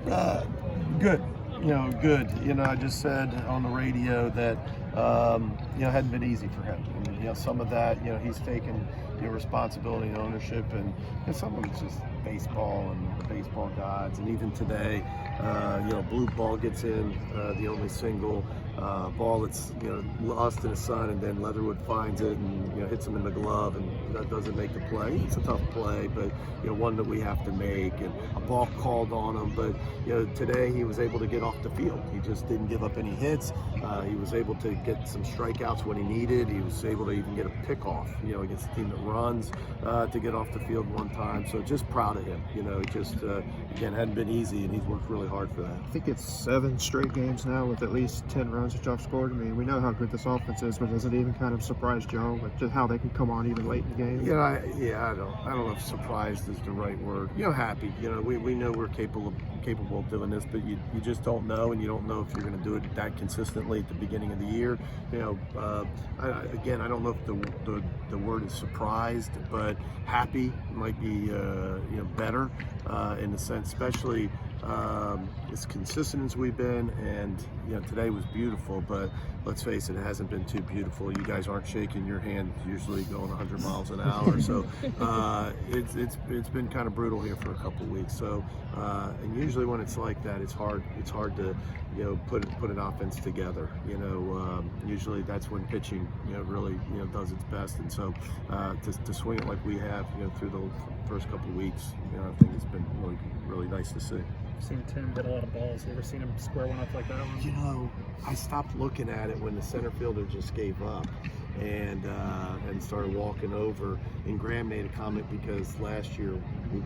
Good. Good. I just said on the radio that, it hadn't been easy for him. And, some of that, he's taken, responsibility and ownership, and some of it's just baseball and the baseball gods. And even today, blue ball gets in, the only single ball that's, lost in the sun, and then Leatherwood finds it and, hits him in the glove, and that doesn't make the play. It's a tough play, but, one that we have to make, and a ball called on him. But, today he was able to get off the field. He just didn't give up any hits. He was able to get some strikeouts when he needed. He was able to even get a pickoff, against a team that runs, to get off the field one time. So just proud of him. Again, hadn't been easy, and he's worked really hard for that. I think it's 7 straight games now with at least 10 runs that y'all scored. I mean, we know how good this offense is, but does it even kind of surprise Joe with just how they can come on even late in the game? I don't know if surprised is the right word. Happy. We know we're capable of doing this, but you just don't know, and you don't know if you're going to do it that consistently at the beginning of the year. I don't know if the word is surprised, but happy might be better in the sense, especially as consistent as we've been. And today was beautiful, but let's face it, it hasn't been too beautiful. You guys aren't shaking your hand usually going 100 miles an hour, so it's been kind of brutal here for a couple of weeks. So and usually when it's like that, it's hard to put an offense together. Usually that's when pitching really does its best. And so to swing it like we have through the first couple of weeks, I think it's been really nice to see. I've seen Tim get a lot of balls. You ever seen him square one up like that one? I stopped looking at it when the center fielder just gave up and started walking over. And Graham made a comment because last year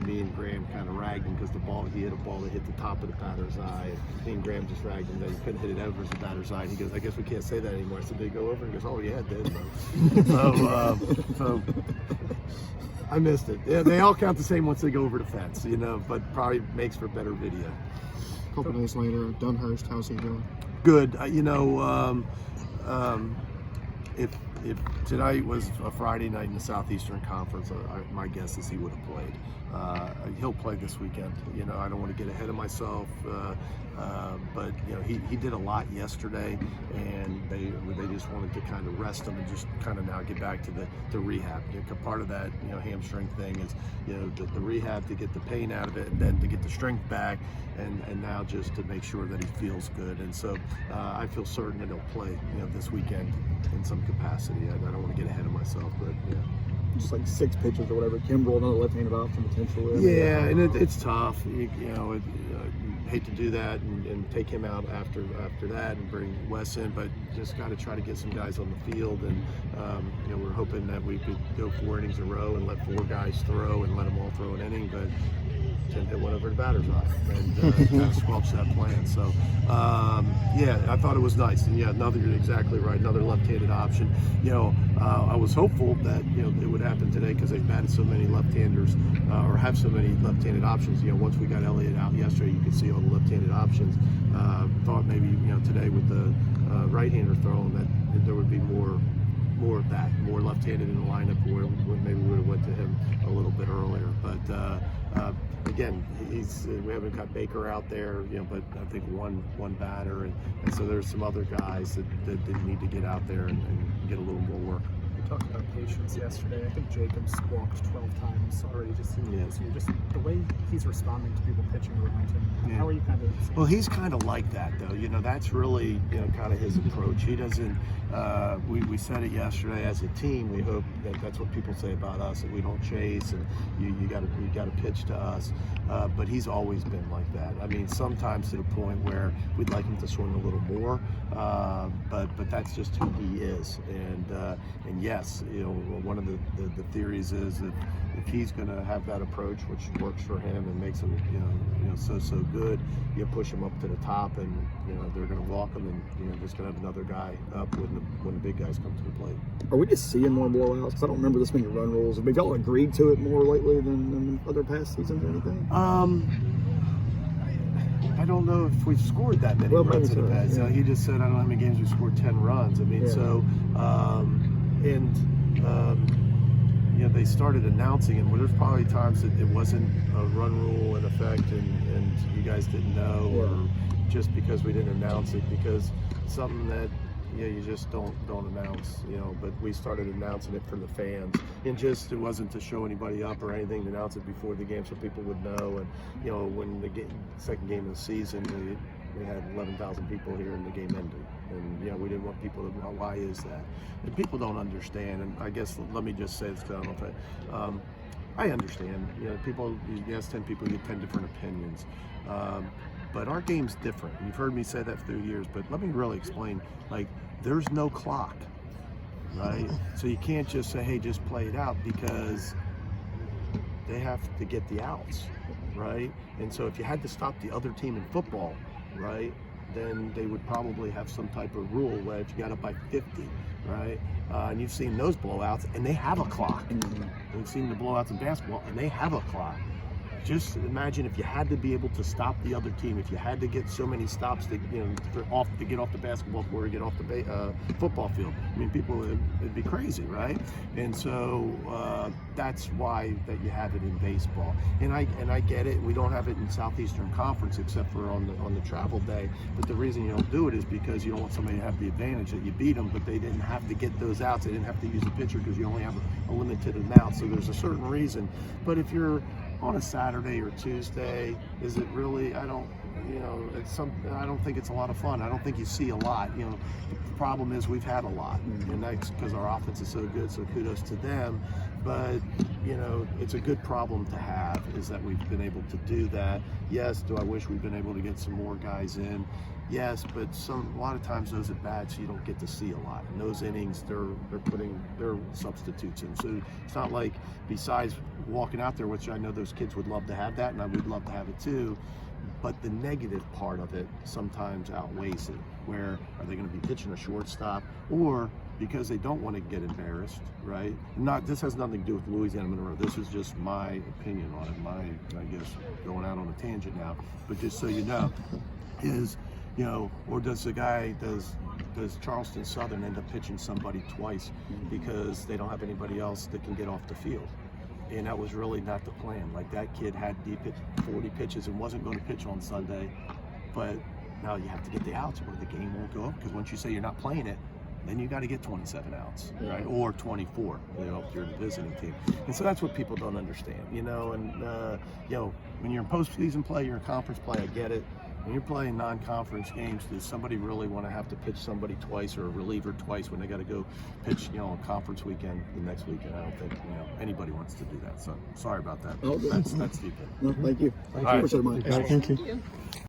me and Graham kind of ragged him because he hit a ball that hit the top of the batter's eye. And me and Graham just ragged him that he couldn't hit it over the batter's eye. And he goes, "I guess we can't say that anymore." I said, "Did he go over?" And he goes, "Oh yeah, it did." So I missed it. Yeah, they all count the same once they go over the fence, but probably makes for better video. A couple days later, Dunhurst, how's he doing? Good. If tonight was a Friday night in the Southeastern Conference, my guess is he would have played. He'll play this weekend. I don't want to get ahead of myself, but he did a lot yesterday, and they just wanted to kind of rest him and just kind of now get back to the rehab. Part of that hamstring thing is the rehab to get the pain out of it, and then to get the strength back, and now just to make sure that he feels good. And so I feel certain that he'll play this weekend in some capacity. I don't want to get ahead of myself, but yeah. Just like 6 pitches or whatever. Kimbrough, another left-handed option potentially. Yeah, and it's tough. You hate to do that and take him out after that and bring Wes in, but just got to try to get some guys on the field. And we're hoping that we could go 4 innings in a row and let 4 guys throw and let them all throw an inning, but Tim hit one over the batter's eye and kind of squelched that plan. So I thought it was nice. And you're exactly right, another left-handed option. I was hopeful that it would happen today because they've batted so many left-handers or have so many left-handed options. Once we got Elliott out yesterday, you could see all the left-handed options. Thought maybe today with the right-hander throwing that there would be more of that, more left-handed in the lineup, where maybe we would have went to him a little bit earlier. But again, we haven't got Baker out there, but I think one batter, and so there's some other guys that didn't need to get out there and get a little more work. We talked about patience yesterday. I think Jacobs walked 12 times already just this year. Just the way he's responding to people pitching around him. Yeah. How are you kind of? Well, he's kind of like that, though. That's really kind of his approach. He doesn't. We said it yesterday. As a team, we hope that's what people say about us, that we don't chase and you got to pitch to us. But he's always been like that. I mean, sometimes to the point where we'd like him to swing a little more, but that's just who he is. And yes, one of the theories is that if he's going to have that approach, which works for him and makes him so good, you push him up to the top, and they're going to walk him, and just going to have another guy up when the big guys come to the plate. Are we just seeing more blowouts? Because I don't remember this many run rules. Have y'all agreed to it more lately than other past seasons or anything? I don't know if we've scored that many runs in the past. Yeah. He just said, I don't know how many games we scored 10 runs. I mean, they started announcing it. Well, there's probably times that it wasn't a run rule in effect, and and you guys didn't know, or just because we didn't announce it, because something that you just don't announce, but we started announcing it for the fans, and just it wasn't to show anybody up or anything, to announce it before the game so people would know. And when the second game of the season, we had 11,000 people here and the game ended, and we didn't want people to, well, why is that? And people don't understand. And I guess, let me just say this, because I don't know if I understand, people, you ask 10 people, you get 10 different opinions. But our game's different. You've heard me say that through years, but let me really explain. Like, there's no clock, right? So you can't just say, hey, just play it out, because they have to get the outs, right? And so if you had to stop the other team in football, right, then they would probably have some type of rule where if you got up by 50, right? And you've seen those blowouts, and they have a clock. And you've seen the blowouts in basketball, and they have a clock. Just imagine if you had to be able to stop the other team, if you had to get so many stops to get off the basketball floor, to get off the football field. I mean, people, it'd be crazy, right? And so that's why that you have it in baseball. And I get it. We don't have it in Southeastern Conference except for on the travel day. But the reason you don't do it is because you don't want somebody to have the advantage that you beat them, but they didn't have to get those outs. They didn't have to use a pitcher because you only have a limited amount. So there's a certain reason. But if you're on a Saturday or Tuesday, is it really? I don't think it's a lot of fun. I don't think you see a lot. The problem is we've had a lot, and that's because our offense is so good. So kudos to them. But it's a good problem to have, is that we've been able to do that. Yes, do I wish we'd been able to get some more guys in? Yes, but a lot of times those at bats you don't get to see a lot. In those innings, they're putting their substitutes in. So it's not like, besides walking out there, which I know those kids would love to have that, and I would love to have it too, but the negative part of it sometimes outweighs it. Where are they going to be pitching a shortstop, or because they don't want to get embarrassed, right? This has nothing to do with Louisiana Monroe. This is just my opinion on it. I guess going out on a tangent now, but just so you know, is or does Charleston Southern end up pitching somebody twice because they don't have anybody else that can get off the field? And that was really not the plan. Like, that kid had 40 pitches and wasn't going to pitch on Sunday, but now you have to get the outs or the game won't go up, because once you say you're not playing it, then you got to get 27 outs, right? Or 24, if you're the visiting team. And so that's what people don't understand, and when you're in postseason play, you're in conference play, I get it. When you're playing non-conference games, does somebody really want to have to pitch somebody twice, or a reliever twice, when they got to go pitch, a conference weekend the next weekend? I don't think anybody wants to do that. So sorry about that. Oh, That's deep. No, thank you. Thank you. Appreciate it, Mike. Thank you.